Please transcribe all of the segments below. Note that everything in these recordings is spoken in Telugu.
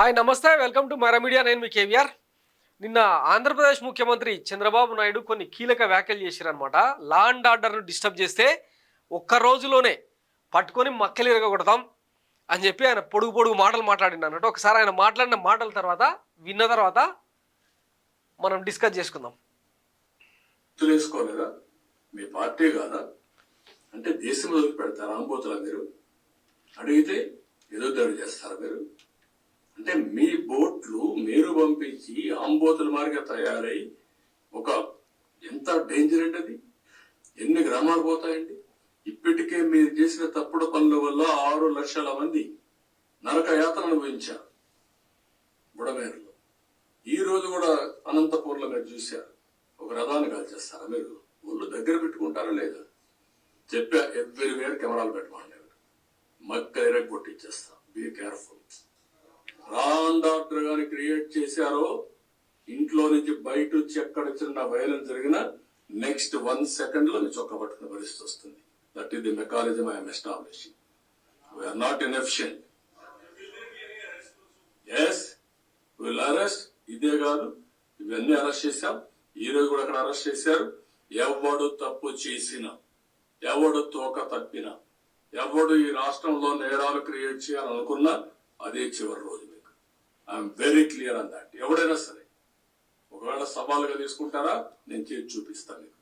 హాయ్ నమస్తే వెల్కమ్ టు మరా మీడియా. నేను మీ కేవీఆర్. నిన్న ఆంధ్రప్రదేశ్ ముఖ్యమంత్రి చంద్రబాబు నాయుడు కొన్ని కీలక వ్యాఖ్యలు చేశారనమాట. లా అండ్ ఆర్డర్ను డిస్టర్బ్ చేస్తే ఒక్క రోజులోనే పట్టుకొని మక్కలు ఇరగొడతాం అని చెప్పి ఆయన పొడుగు పొడుగు మాటలు మాట్లాడిన అన్నట్టు. ఒకసారి ఆయన మాట్లాడిన మాటల తర్వాత విన్న తర్వాత మనం డిస్కస్ చేసుకుందాం. తెలుసుకోలేదా? మీ పార్టీ కాదా అంటే దేశంలో పెడతారా ఆంబోతులా? మీరు అడిగితే ఏదో దాడి చేస్తారా? మీరు అంటే మీ బోట్లు మీరు పంపించి ఆంబోతుల మార్గ తయారై ఒక ఎంత డేంజర్ అండి అది. ఎన్ని గ్రామాలు పోతాయండి. ఇప్పటికే మీరు చేసిన తప్పుడు పనుల వల్ల 6 లక్షల మంది నరక యాతన అనుభవించారు బుడమేరులో. ఈ రోజు కూడా అనంతపూర్లో మీరు చూశారు. ఒక రథాన్ని కాల్చేస్తారా? మీరు ఊళ్ళు దగ్గర పెట్టుకుంటారా లేదా? చెప్పా, ఎవ్రీవేర్ కెమెరాలు పెట్టమని. మక్క ఎరగొట్టిచ్చేస్తాం. Be careful. Law and order గాని క్రియేట్ చేశారో ఇంట్లో నుంచి బయట వచ్చి ఎక్కడ చిన్న వైలెన్స్ జరిగినా నెక్స్ట్ 1 సెకండ్ లో చొక్క పట్టుకునే పరిస్థితి వస్తుంది. That is the mechanism I'm establishing. We're not inefficient. Yes, will arrest. ఇదే కాదు, ఇవన్నీ అరెస్ట్ చేశాం. ఈ రోజు కూడా అక్కడ అరెస్ట్ చేశారు. ఎవడు తప్పు చేసినా, ఎవడు తోక తప్పినా, ఎవడు ఈ రాష్ట్రంలో నేరాలు క్రియేట్ చేయాలనుకున్నా అదే చివరి రోజు. మీకు I'm very clear on that. ఎవడైనా సరే ఒకవేళ సవాలుగా తీసుకుంటారా, నేను చేసి చూపిస్తాను మీకు.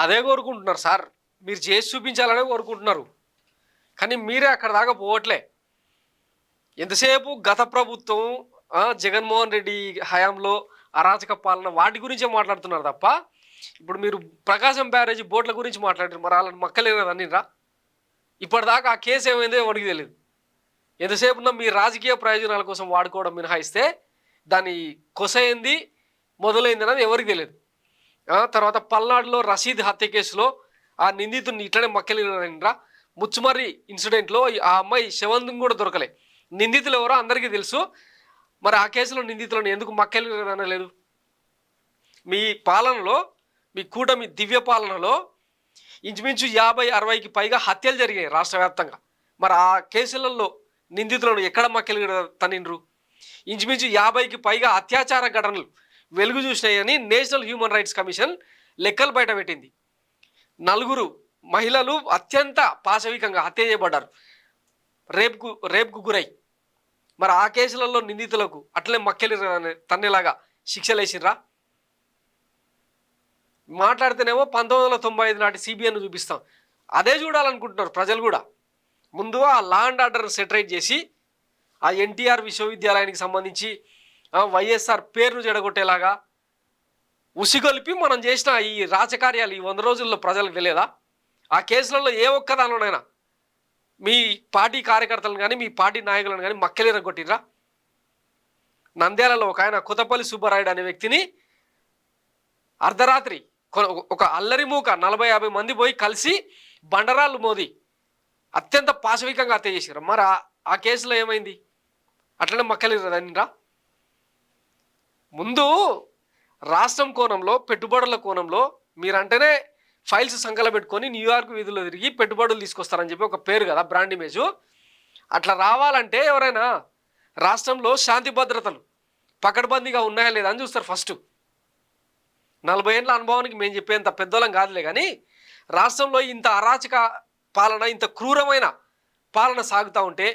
అదే కోరుకుంటున్నారు సార్, మీరు చేసి చూపించాలనే కోరుకుంటున్నారు. కానీ మీరే అక్కడ దాకా పోవట్లే. ఎంతసేపు గత ప్రభుత్వం జగన్మోహన్ రెడ్డి హయాంలో అరాచక పాలన వాటి గురించే మాట్లాడుతున్నారు తప్ప ఇప్పుడు మీరు ప్రకాశం బ్యారేజీ బోట్ల గురించి మాట్లాడారు. మరి వాళ్ళని మక్కలేరు అనిరా? ఇప్పటిదాకా ఆ కేసు ఏమైందో ఎవరికి తెలియదు. ఎంతసేపు ఉన్న మీ రాజకీయ ప్రయోజనాల కోసం వాడుకోవడం మినహాయిస్తే దాని కొసైంది మొదలైంది అనేది ఎవరికి తెలియదు. తర్వాత పల్నాడులో రషీద్ హత్య కేసులో ఆ నిందితుడిని ఇట్లనే మక్కలేరా? ముచ్చుమర్రి ఇన్సిడెంట్లో ఆ అమ్మాయి శవంతం కూడా దొరకలే. నిందితులు ఎవరో అందరికీ తెలుసు. మరి ఆ కేసులో నిందితులను ఎందుకు మక్కలేరనలేదు? మీ పాలనలో, మీ కూటమి దివ్య పాలనలో ఇంచుమించు 50-60కి పైగా హత్యలు జరిగాయి రాష్ట్ర వ్యాప్తంగా. మరి ఆ కేసులలో నిందితులను ఎక్కడ మక్కలు తనిండ్రు? ఇంచుమించు 50కి పైగా అత్యాచార ఘటనలు వెలుగు చూసినాయని నేషనల్ హ్యూమన్ రైట్స్ కమిషన్ లెక్కలు బయట పెట్టింది. 4 మహిళలు అత్యంత పాశవికంగా హత్య చేయబడ్డారు, రేపుకు గురై. మరి ఆ కేసులలో నిందితులకు అట్లే మక్కలు తన్నేలాగా శిక్షలు వేసిర్రా? మాట్లాడితేనేమో 1995 నాటి సిబిఐను చూపిస్తాం. అదే చూడాలనుకుంటున్నారు ప్రజలు కూడా. ముందు ఆ లా అండ్ ఆర్డర్ సెటరైట్ చేసి ఆ ఎన్టీఆర్ విశ్వవిద్యాలయానికి సంబంధించి వైఎస్ఆర్ పేరును చెడగొట్టేలాగా ఉసిగొలిపి మనం చేసిన ఈ రాజకార్యాలు ఈ 100 రోజుల్లో ప్రజలకు తెలియదా? ఆ కేసులలో ఏ ఒక్క దానిలోనైనా మీ పార్టీ కార్యకర్తలను కానీ మీ పార్టీ నాయకులను కానీ మక్కలేరగొట్టిర్రా? నంద్యాలలో ఒక ఆయన కొత్తపల్లి సుబ్బారాయుడు అనే వ్యక్తిని అర్ధరాత్రి ఒక అల్లరిమూక 40-50 మంది పోయి కలిసి బండరాళ్ళు మోది అత్యంత పాశవికంగా హత్య చేశారు. మరి ఆ కేసులో ఏమైంది? అట్లనే మక్కలేరా? ముందు రాష్ట్రం కోణంలో, పెట్టుబడుల కోణంలో మీరంటేనే ఫైల్స్ సంకల పెట్టుకొని న్యూయార్క్ వీధుల్లో తిరిగి పెట్టుబడులు తీసుకొస్తారని చెప్పి ఒక పేరు కదా, బ్రాండ్ ఇమేజ్. అట్లా రావాలంటే ఎవరైనా రాష్ట్రంలో శాంతి భద్రతలు పకడ్బందీగా ఉన్నాయా లేదా అని చూస్తారు ఫస్ట్. 40 ఏళ్ళ అనుభవానికి మేము చెప్పేంత పెద్దోళ్ళం కాదులే. కానీ రాష్ట్రంలో ఇంత అరాచక పాలన, ఇంత క్రూరమైన పాలన సాగుతూ ఉంటే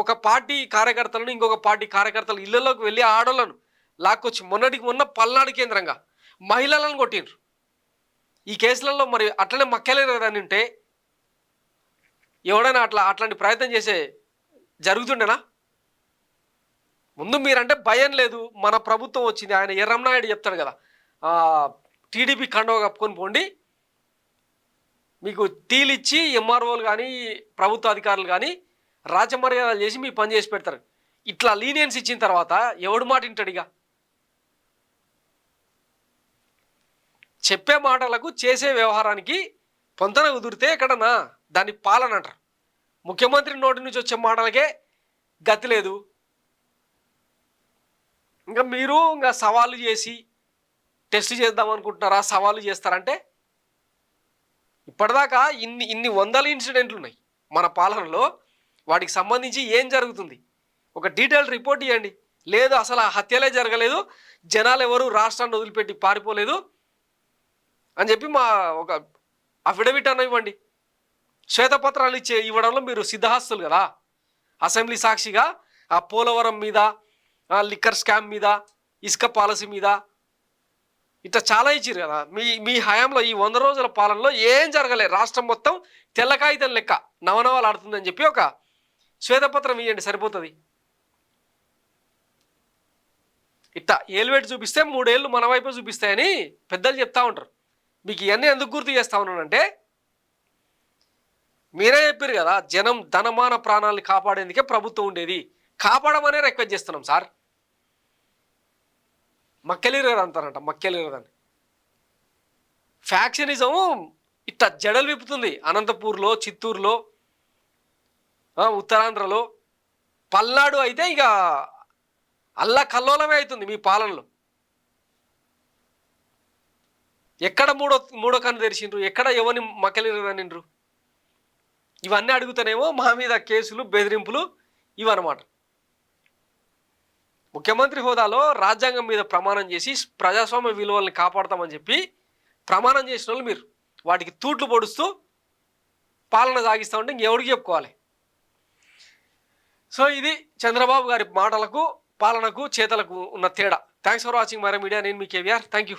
ఒక పార్టీ కార్యకర్తలను ఇంకొక పార్టీ కార్యకర్తలు ఇళ్లలోకి వెళ్ళి ఆడోళ్ళను లాక్కొచ్చి మొన్నటికి మొన్న పల్నాడు కేంద్రంగా మహిళలను కొట్టిండ్రు. ఈ కేసులలో మరి అట్లనే మక్కలేరు అని ఉంటే ఎవడైనా అట్లాంటి ప్రయత్నం చేసే జరుగుతుండేనా? ముందు మీరంటే భయం లేదు. మన ప్రభుత్వం వచ్చింది, ఆయన ఎర్రంనాయుడు చెప్తాడు కదా, టీడీపీ కండువ కప్పుకొని పోండి, మీకు తీలిచ్చి ఎంఆర్ఓలు కానీ ప్రభుత్వ అధికారులు కానీ రాజమర్యాదలు చేసి మీ పని చేసి పెడతారు. ఇట్లా లీనియన్స్ ఇచ్చిన తర్వాత ఎవడు మాట వింటాడిగా? చెప్పే మాటలకు చేసే వ్యవహారానికి పొంతన కుదిరితే ఎక్కడన్నా దాన్ని పాలన అంటారు. ముఖ్యమంత్రి నోటి నుంచి వచ్చే మాటలకే గతి లేదు. మీరు సవాళ్ళు చేసి టెస్ట్ చేద్దాం అనుకుంటున్నారా? సవాళ్ళు చేస్తారంటే ఇప్పటిదాకా ఇన్ని వందల ఇన్సిడెంట్లు ఉన్నాయి మన పాలనలో. వాటికి సంబంధించి ఏం జరుగుతుంది? ఒక డీటెయిల్ రిపోర్ట్ ఇవ్వండి. లేదు అసలు ఆ హత్యలే జరగలేదు, జనాలు ఎవరు రాష్ట్రాన్ని వదిలిపెట్టి పారిపోలేదు అని చెప్పి మా ఒక అఫిడవిట్ అన్న ఇవ్వండి. శ్వేతపత్రాలు ఇవ్వడంలో మీరు సిద్ధహస్తులు కదా. అసెంబ్లీ సాక్షిగా ఆ పోలవరం మీద, లిక్కర్ స్కామ్ మీద, ఇసుక పాలసీ మీద ఇట్లా చాలా ఇచ్చారు కదా. మీ హయాంలో ఈ 100 రోజుల పాలనలో ఏం జరగలేదు, రాష్ట్రం మొత్తం తెల్ల కాగితం లెక్క నవనవాలు ఆడుతుందని చెప్పి ఒక శ్వేతపత్రం ఇవ్వండి, సరిపోతుంది. ఇట్లా ఏలువేటి చూపిస్తే 3 ఏళ్ళు మన వైపు చూపిస్తాయని పెద్దలు చెప్తా ఉంటారు. మీకు ఇవన్నీ ఎందుకు గుర్తు చేస్తా ఉన్నానంటే, మీరే చెప్పారు కదా జనం ధనమాన ప్రాణాలను కాపాడేందుకే ప్రభుత్వం ఉండేది, కాపాడమనే రిక్వెస్ట్ చేస్తున్నాం సార్. మక్కెలిరేరు అంటారంట, మక్కెలిరేదని ఫ్యాక్షనిజం ఇట్లా జడలు విప్పుతుంది. అనంతపూర్లో, చిత్తూరులో, ఉత్తరాంధ్రలో, పల్నాడు అయితే ఇక అల్లా కల్లోలమే అవుతుంది మీ పాలనలో. ఎక్కడ మూడో కన్ను తెరిచిండ్రు, ఎక్కడ ఎవరిని మక్కలిరనిండ్రు, ఇవన్నీ అడుగుతానేమో మా మీద కేసులు, బెదిరింపులు ఇవన్నమాట. ముఖ్యమంత్రి హోదాలో రాజ్యాంగం మీద ప్రమాణం చేసి ప్రజాస్వామ్య విలువల్ని కాపాడతామని చెప్పి ప్రమాణం చేసిన వాళ్ళు మీరు వాటికి తూట్లు పొడుస్తూ పాలన సాగిస్తూ ఉంటే ఇంకెవరికి చెప్పుకోవాలి. సో ఇది చంద్రబాబు గారి మాటలకు, పాలనకు, చేతలకు ఉన్న తేడా. థ్యాంక్స్ ఫర్ వాచింగ్ మరో మీడియా. నేను మీ కేవీఆర్. Thank you.